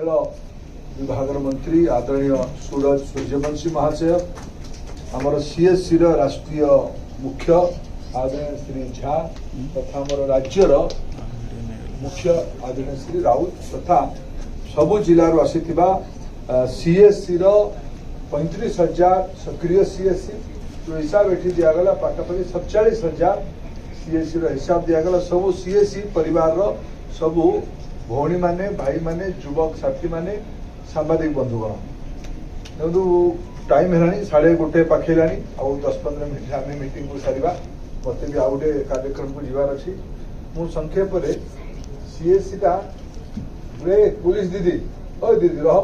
खेल विभाग मंत्री आदरणीय सूरज सूर्यवंशी महाशय, आमर सीएससी राष्ट्रीय मुख्य आदरणीय श्री झा तथा आमर राज्यर मुख्य आदरणीय श्री राउत तथा सबु जिलूर आसीथिबा सीएससी 35,000 सक्रिय सीएससी जो हिसाब एठी दिगला पाखापाखि 47,000 सीएससी हिसाब दिगला सबु सीएससी परिवार सबु भौणी माने भाई माने युवक साथी माने सांबादिक बंधुगण देखो टाइम है 1:30 पाखेला आ 10-15 मिनट आम मीटिंग को सारा मत भी आउ गए कार्यक्रम को जीवार अच्छी मु संक्षेप सीएससी का पुलिस दीदी ओ दीदी रह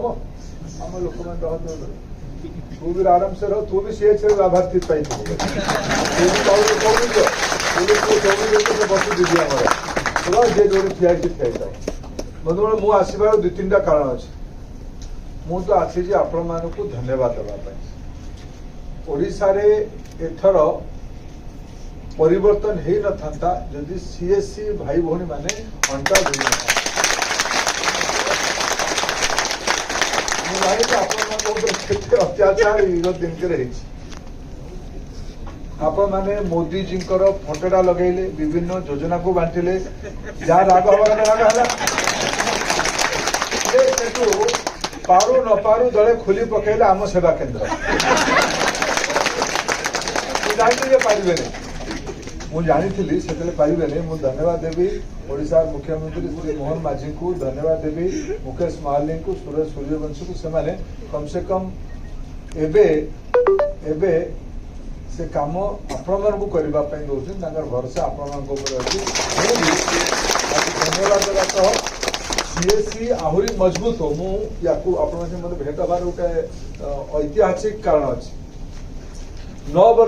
आम लोक मैंने तू भी आराम से रह तू भी सीएससी लाभार्थी पाई बस दीदी आम जे जो ठिया ठिया बंधुगण मु आसबार 2-3टा कारण अच्छे मु तो आसी आपण मान को धन्यवाद देवाई ओडिशा रे एथर परिवर्तन हो न था जदि सीएससी भाई भौणी माने अंटा धोई न अत्याचार दिन के आपण माने मोदी जी फोटोटा लगेले विभिन्न योजना को बांटिले जहाँ राग हमारा राग है पारु न पारु दले खोली पकेले आम सेवा केन्द्र जानी पारे मुझी से पारे मुझे धन्यवाद देवी ओडिशा मुख्यमंत्री श्री मोहन माझी को धन्यवाद देवी मुकेश महाली को सूरज सूर्यवंशी को से कम से कम एबे से कम आपण को करने भरोसा आपण अच्छी धन्यवाद देवा सह सीएससी आहरी मजबूत हो मुझे मत भेट हबार गोटे ऐतिहासिक कारण अच्छी 9 वर्ष